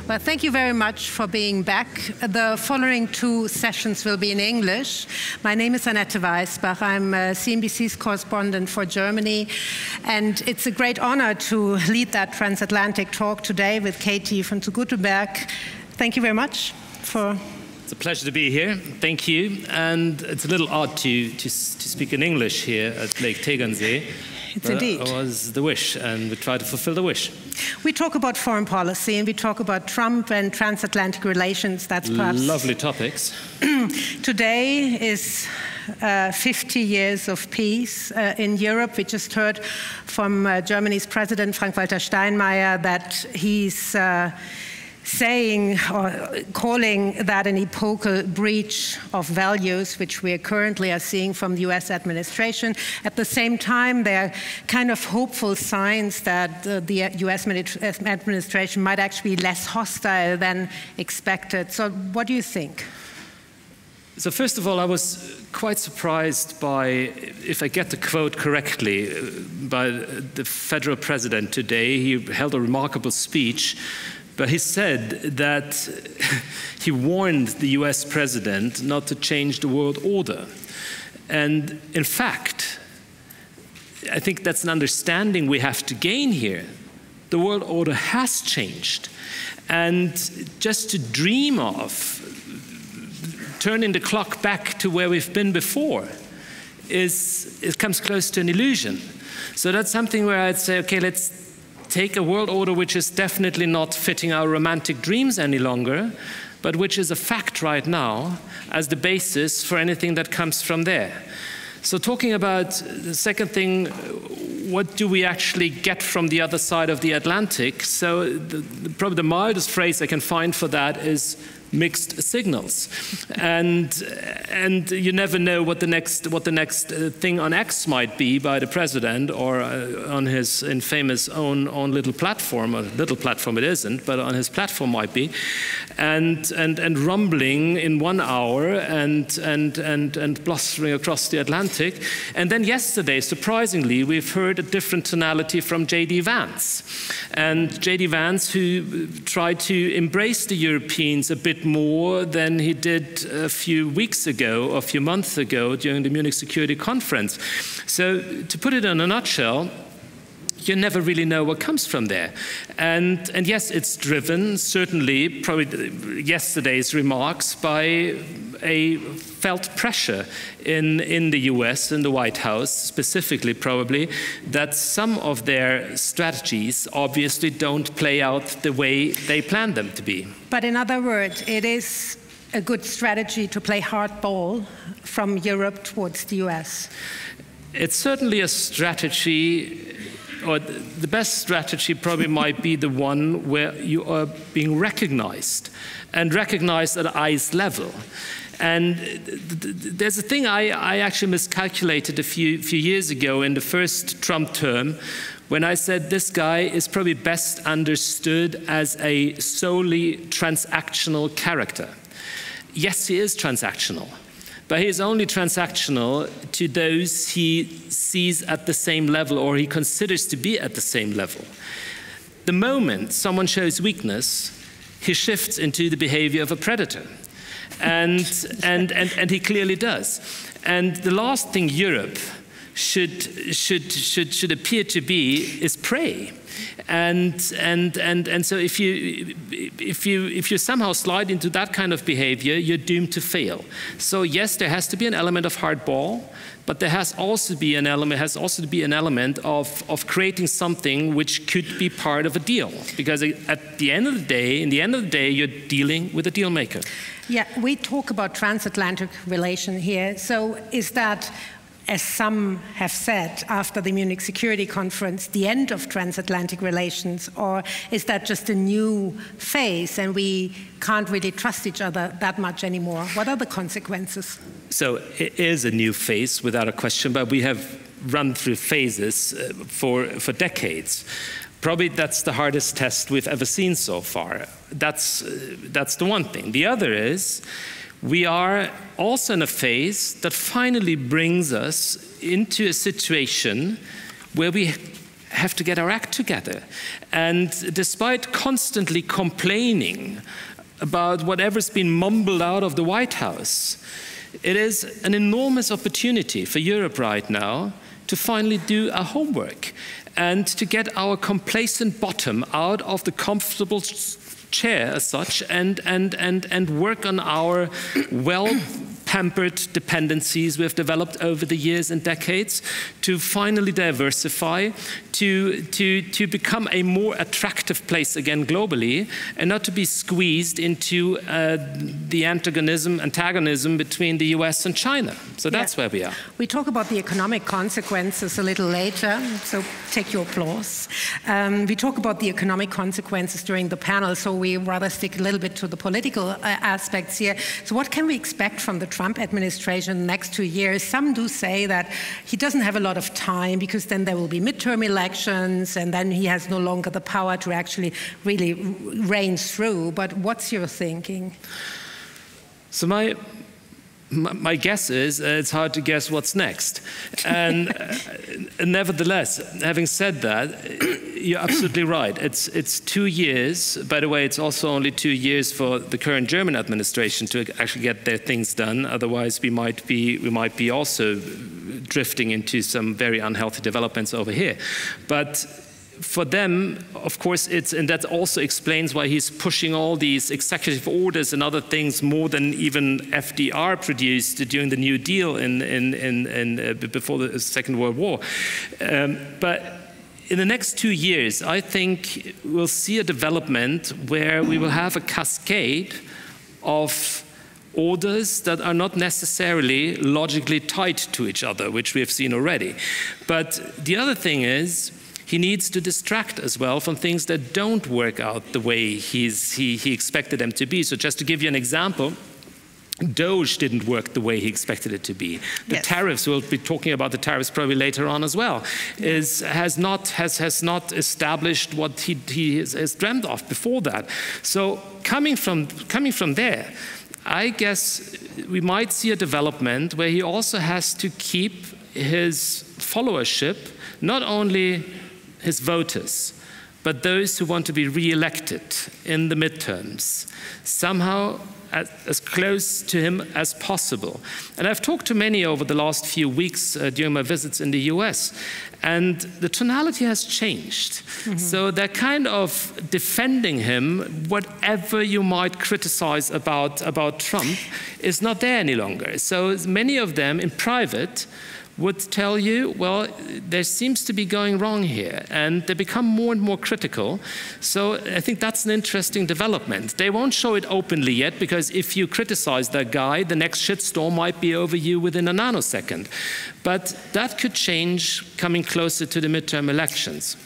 Well, thank you very much for being back. The following two sessions will be in English. My name is Annette Weisbach. I'm CNBC's correspondent for Germany, and it's a great honor to lead that transatlantic talk today with Katie from Guttenberg. Thank you very much for... It's a pleasure to be here. Thank you. And it's a little odd to speak in English here at Lake Tegernsee. It's indeed. It was the wish, and we try to fulfill the wish. We talk about foreign policy, and we talk about Trump and transatlantic relations. That's perhaps... Lovely topics. Today is 50 years of peace in Europe. We just heard from Germany's President, Frank-Walter Steinmeier, that he's saying or calling that an epochal breach of values, which we currently are seeing from the US administration. At the same time, there are kind of hopeful signs that the US administration might actually be less hostile than expected. So what do you think? So first of all, I was quite surprised by, if I get the quote correctly, by the federal president today. He held a remarkable speech. But he said that he warned the US president not to change the world order. And in fact, I think that's an understanding we have to gain here. The world order has changed. And just to dream of turning the clock back to where we've been before it comes close to an illusion. So that's something where I'd say, okay, let's take a world order which is definitely not fitting our romantic dreams any longer, but which is a fact right now as the basis for anything that comes from there. So talking about the second thing, what do we actually get from the other side of the Atlantic? So probably the mildest phrase I can find for that is mixed signals, and you never know what the next thing on X might be by the president or on his infamous own little platform. Or little platform it isn't, but on his platform might be, and rumbling in 1 hour and blustering across the Atlantic. And then yesterday, surprisingly, we've heard a different tonality from J.D. Vance, and J.D. Vance, who tried to embrace the Europeans a bit more than he did a few weeks ago, or a few months ago during the Munich Security Conference. So to put it in a nutshell, you never really know what comes from there. And yes, it's driven, certainly, probably yesterday's remarks, by a felt pressure in the US, in the White House specifically probably, that some of their strategies obviously don't play out the way they planned them to be. But in other words, it is a good strategy to play hardball from Europe towards the US. It's certainly a strategy, or the best strategy probably might be the one where you are being recognized, and recognized at eyes level. And there's a thing I actually miscalculated a few years ago in the first Trump term, when I said this guy is probably best understood as a solely transactional character. Yes, he is transactional, but he is only transactional to those he sees at the same level, or he considers to be at the same level. The moment someone shows weakness, he shifts into the behavior of a predator. And he clearly does. And the last thing Europe should appear to be is prey. And so if you somehow slide into that kind of behavior, you're doomed to fail. So yes, there has to be an element of hardball, but there has also to be an element of creating something which could be part of a deal. Because at the end of the day, you're dealing with a deal maker. Yeah, we talk about transatlantic relation here. So is that, as some have said after the Munich Security Conference, the end of transatlantic relations, or is that just a new phase and we can't really trust each other that much anymore? What are the consequences? So it is a new phase, without a question, but we have run through phases for decades. Probably that's the hardest test we've ever seen so far. That's the one thing. The other is, we are also in a phase that finally brings us into a situation where we have to get our act together. And despite constantly complaining about whatever's been mumbled out of the White House, it is an enormous opportunity for Europe right now to finally do our homework and to get our complacent bottom out of the comfortable chair as such and work on our well-pampered dependencies we've developed over the years and decades, to finally diversify, to become a more attractive place again globally, and not to be squeezed into the antagonism between the US and China. So that's where we are. We talk about the economic consequences a little later, so take your applause. We talk about the economic consequences during the panel, so we rather stick a little bit to the political aspects here. So what can we expect from the Trump administration in the next 2 years? Some do say that he doesn't have a lot of time because then there will be midterm elections and then he has no longer the power to actually really reign through. But what's your thinking? So my guess is it's hard to guess what's next. And nevertheless, having said that, you're absolutely right. It's 2 years. By the way, it's also only 2 years for the current German administration to actually get their things done. Otherwise, we might be also drifting into some very unhealthy developments over here. But for them, of course, and that also explains why he's pushing all these executive orders and other things more than even FDR produced during the New Deal before the Second World War. But in the next 2 years, I think we'll see a development where we will have a cascade of orders that are not necessarily logically tied to each other, which we have seen already. But the other thing is, he needs to distract as well from things that don't work out the way he expected them to be. So just to give you an example, DOGE didn't work the way he expected it to be. The tariffs, we'll be talking about the tariffs probably later on as well, has not established what he has dreamt of before that. So coming from there, I guess we might see a development where he also has to keep his followership, not only his voters, but those who want to be re-elected in the midterms, somehow as close to him as possible. And I've talked to many over the last few weeks during my visits in the US, and the tonality has changed. So they're kind of defending him. Whatever you might criticize about Trump is not there any longer. So many of them in private would tell you, well, there seems to be going wrong here, and they become more and more critical. So I think that's an interesting development. They won't show it openly yet, because if you criticize that guy, the next shitstorm might be over you within a nanosecond. But that could change coming closer to the midterm elections.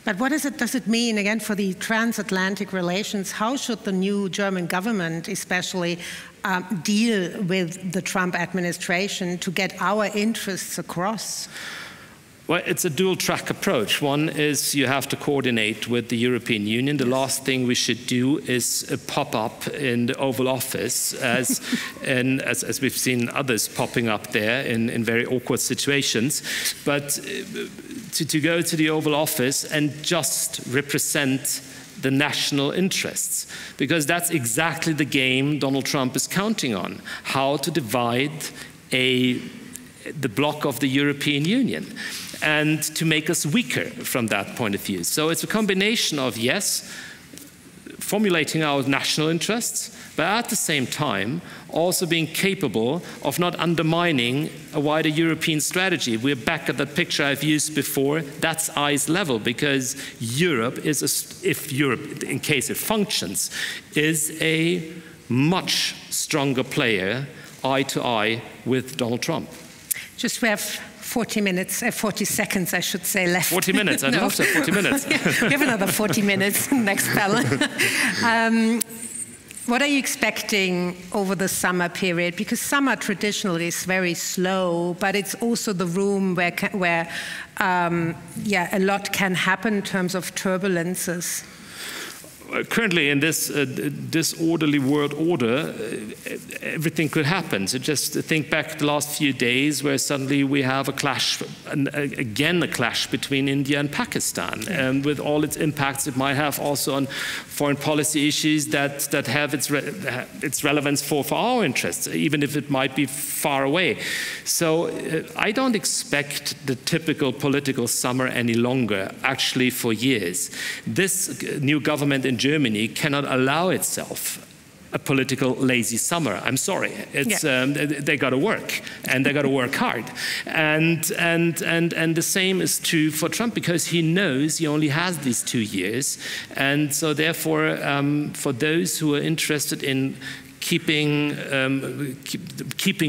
But what does it mean, again, for the transatlantic relations? How should the new German government especially deal with the Trump administration to get our interests across? Well, it's a dual-track approach. One is you have to coordinate with the European Union. The last thing we should do is pop up in the Oval Office, as we've seen others popping up there in very awkward situations. But to go to the Oval Office and just represent the national interests, because that's exactly the game Donald Trump is counting on, how to divide the bloc of the European Union and to make us weaker from that point of view. So it's a combination of, yes, formulating our national interests, but at the same time also being capable of not undermining a wider European strategy. We're back at that picture I've used before. That's eyes level, because Europe is, if Europe, in case it functions, is a much stronger player, eye to eye, with Donald Trump. Just we have 40 seconds, I should say, left. 40 minutes, I'd love to have 40 minutes. We have another 40 minutes, next panel. What are you expecting over the summer period? Because summer traditionally is very slow, but it's also the room where a lot can happen in terms of turbulences. currently in this disorderly world order, everything could happen. So just think back the last few days where suddenly we have a clash, again a clash between India and Pakistan, with all its impacts it might have also on foreign policy issues that have its relevance for our interests, even if it might be far away. So I don't expect the typical political summer any longer, actually for years. This new government in Germany cannot allow itself a political lazy summer. I'm sorry. It's they got to work, and they got to work hard. And the same is true for Trump, because he knows he only has these 2 years, and so therefore, for those who are interested in keeping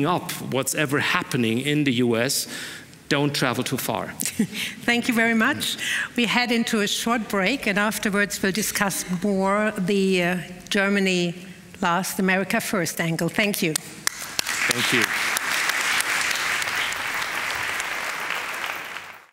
up what's ever happening in the US, don't travel too far. Thank you very much. We head into a short break, and afterwards we'll discuss more the Germany last, America first angle. Thank you. Thank you.